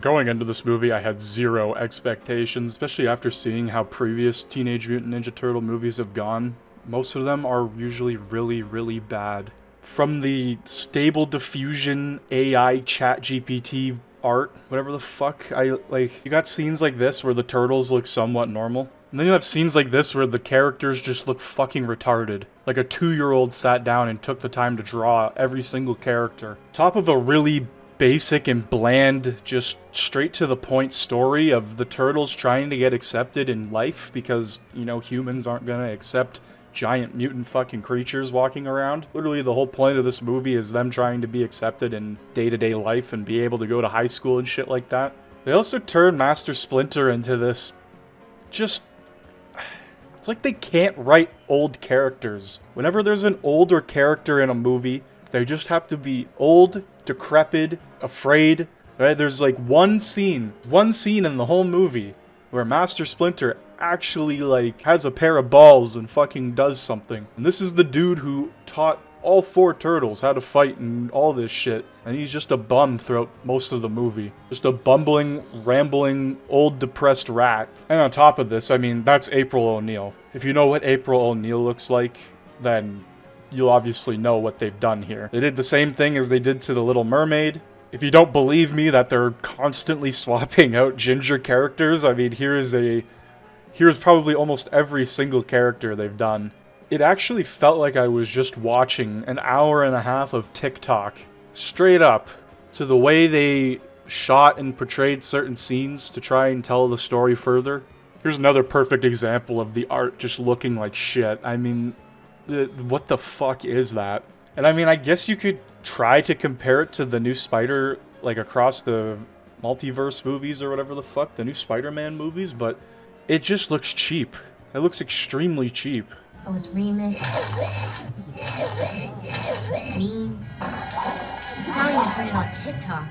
Going into this movie, I had zero expectations, especially after seeing how previous Teenage Mutant Ninja Turtle movies have gone. Most of them are usually really, really bad. From the Stable Diffusion AI Chat GPT art, whatever the fuck, you got scenes like this where the turtles look somewhat normal. And then you have scenes like this where the characters just look fucking retarded. Like a 2-year-old sat down and took the time to draw every single character. Top of a really basic and bland, just straight to the point story of the turtles trying to get accepted in life because, you know, humans aren't gonna accept giant mutant fucking creatures walking around. Literally the whole point of this movie is them trying to be accepted in day-to-day life and be able to go to high school and shit like that. They also turn Master Splinter into this just... It's like they can't write old characters. Whenever there's an older character in a movie, they just have to be old, decrepit, afraid, right? There's like one scene in the whole movie where Master Splinter actually like has a pair of balls and fucking does something. And this is the dude who taught all 4 turtles how to fight and all this shit. And he's just a bum throughout most of the movie. Just a bumbling, rambling, old depressed rat. And on top of this, I mean, that's April O'Neil. If you know what April O'Neil looks like, then you'll obviously know what they've done here. They did the same thing as they did to The Little Mermaid. If you don't believe me that they're constantly swapping out ginger characters, I mean, here's probably almost every single character they've done. It actually felt like I was just watching an hour and a half of TikTok. Straight up. To the way they shot and portrayed certain scenes to try and tell the story further. Here's another perfect example of the art just looking like shit. I mean, what the fuck is that? And I mean, I guess you could try to compare it to the new Spider, like across the multiverse movies or whatever the fuck, the new Spider-Man movies, but it just looks cheap. It looks extremely cheap. I was remixed. Mean. It's starting to turn it on TikTok.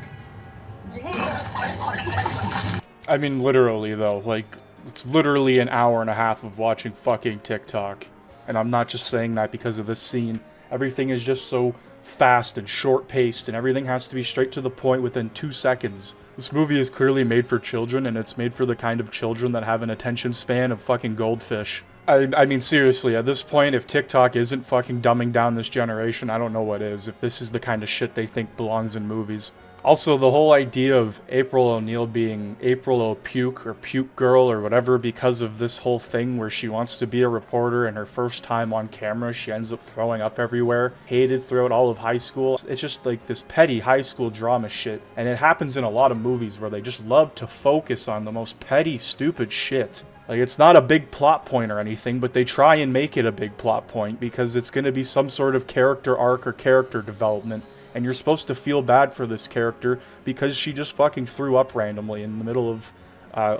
I mean, literally though, like, it's literally an hour and a half of watching fucking TikTok. And I'm not just saying that because of this scene. Everything is just so fast and short-paced, and everything has to be straight to the point within 2 seconds. This movie is clearly made for children, and it's made for the kind of children that have an attention span of fucking goldfish. I mean, seriously, at this point, if TikTok isn't fucking dumbing down this generation, I don't know what is, if this is the kind of shit they think belongs in movies. Also, the whole idea of April O'Neil being April O'Puke or Puke Girl or whatever because of this whole thing where she wants to be a reporter and her first time on camera she ends up throwing up everywhere, hated throughout all of high school. It's just like this petty high school drama shit. And it happens in a lot of movies where they just love to focus on the most petty, stupid shit. Like, it's not a big plot point or anything, but they try and make it a big plot point because it's going to be some sort of character arc or character development. And you're supposed to feel bad for this character because she just fucking threw up randomly in the middle of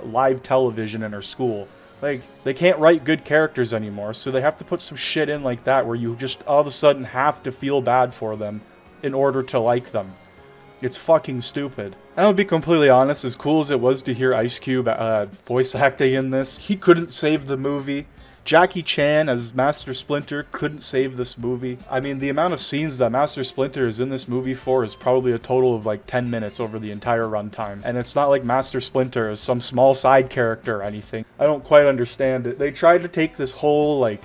live television in her school. Like, they can't write good characters anymore, so they have to put some shit in like that where you just all of a sudden have to feel bad for them in order to like them. It's fucking stupid. And I'll be completely honest, as cool as it was to hear Ice Cube voice acting in this, he couldn't save the movie. Jackie Chan as Master Splinter couldn't save this movie. I mean, the amount of scenes that Master Splinter is in this movie for is probably a total of like 10 minutes over the entire runtime. And it's not like Master Splinter is some small side character or anything. I don't quite understand it. They tried to take this whole like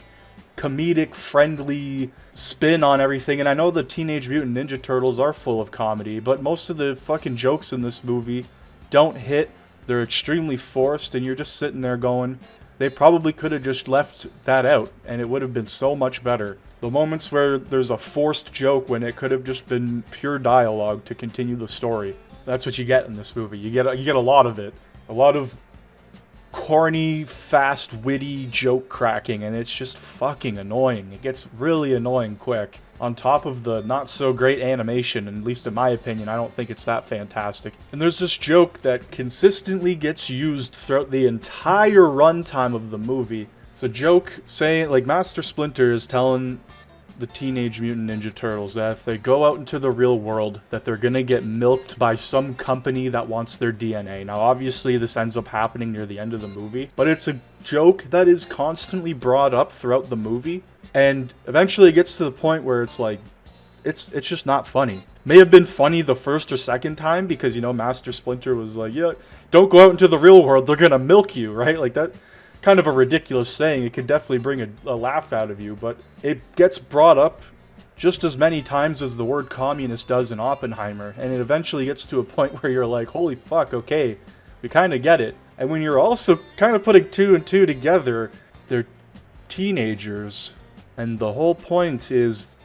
comedic, friendly spin on everything, and I know the Teenage Mutant Ninja Turtles are full of comedy, but most of the fucking jokes in this movie don't hit. They're extremely forced, and you're just sitting there going, they probably could have just left that out, and it would have been so much better. The moments where there's a forced joke when it could have just been pure dialogue to continue the story. That's what you get in this movie. You get a lot of it. A lot of corny, fast, witty joke cracking, and it's just fucking annoying. It gets really annoying quick. On top of the not-so-great animation, and at least in my opinion, I don't think it's that fantastic. And there's this joke that consistently gets used throughout the entire runtime of the movie. It's a joke saying, like, Master Splinter is telling the Teenage Mutant Ninja Turtles that if they go out into the real world, that they're gonna get milked by some company that wants their DNA. Now, obviously, this ends up happening near the end of the movie, but it's a joke that is constantly brought up throughout the movie, and eventually it gets to the point where it's like, it's just not funny. may have been funny the first or second time because, you know, Master Splinter was like, yeah, don't go out into the real world, they're gonna milk you, right? Like, that kind of a ridiculous saying. It could definitely bring a laugh out of you, but it gets brought up just as many times as the word communist does in Oppenheimer, and it eventually gets to a point where you're like, holy fuck, okay, we kind of get it. And when you're also kind of putting two and two together, they're teenagers, and the whole point is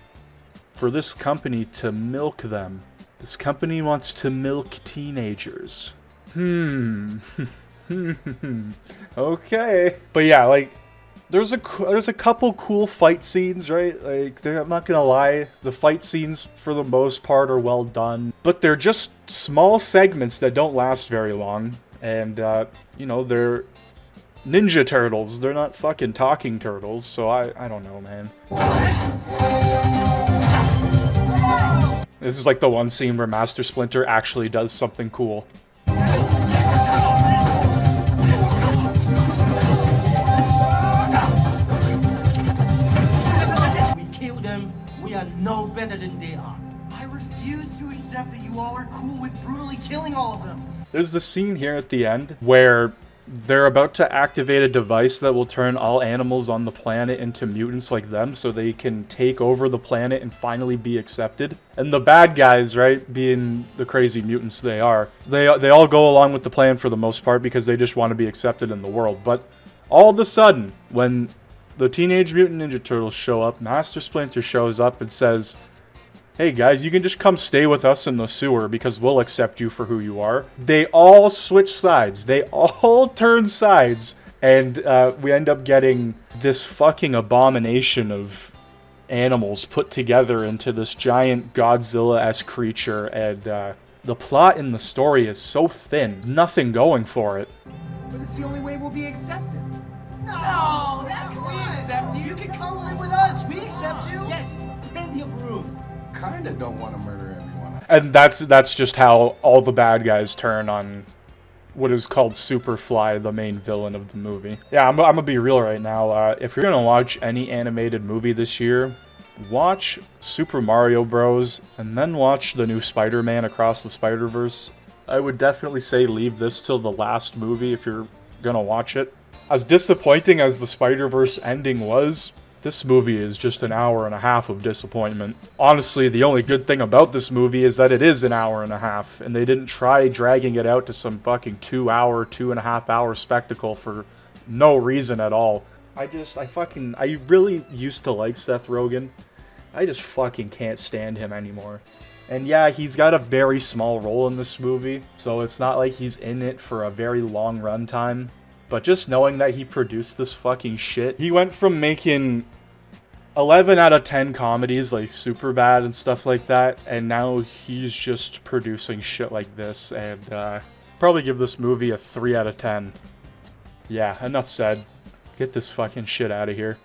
for this company to milk them. This company wants to milk teenagers. Okay. But yeah, like, there's a couple cool fight scenes, right? Like, I'm not gonna lie, the fight scenes for the most part are well done, but they're just small segments that don't last very long, and you know, they're Ninja Turtles. They're not fucking talking turtles, so I don't know, man. This is like the one scene where Master Splinter actually does something cool. We are no better than they are. I refuse to accept that you all are cool with brutally killing all of them. There's the scene here at the end where they're about to activate a device that will turn all animals on the planet into mutants like them so they can take over the planet and finally be accepted. And the bad guys, right, being the crazy mutants they are, they all go along with the plan for the most part because they just want to be accepted in the world. But all of a sudden, when the Teenage Mutant Ninja Turtles show up, Master Splinter shows up and says, hey guys, you can just come stay with us in the sewer because we'll accept you for who you are. They all switch sides. They all turn sides. And we end up getting this fucking abomination of animals put together into this giant Godzilla-esque creature. And the plot in the story is so thin. Nothing going for it. But it's the only way we'll be accepted. No, that's we accept you. You can come live with us. We accept you. Yes, plenty of room. Kinda don't want to murder everyone. And that's just how all the bad guys turn on what is called Superfly, the main villain of the movie. Yeah, I'm gonna be real right now. If you're gonna watch any animated movie this year, watch Super Mario Bros. And then watch the new Spider-Man Across the Spider-Verse. I would definitely say leave this till the last movie if you're gonna watch it. As disappointing as the Spider-Verse ending was, this movie is just an hour and a half of disappointment. Honestly, the only good thing about this movie is that it is an hour and a half, and they didn't try dragging it out to some fucking 2-hour, 2.5-hour spectacle for no reason at all. I really used to like Seth Rogen. I just fucking can't stand him anymore. And yeah, he's got a very small role in this movie, so it's not like he's in it for a very long runtime. But just knowing that he produced this fucking shit, he went from making 11 out of 10 comedies like Superbad and stuff like that, and now he's just producing shit like this, and probably give this movie a 3 out of 10. Yeah, enough said. Get this fucking shit out of here.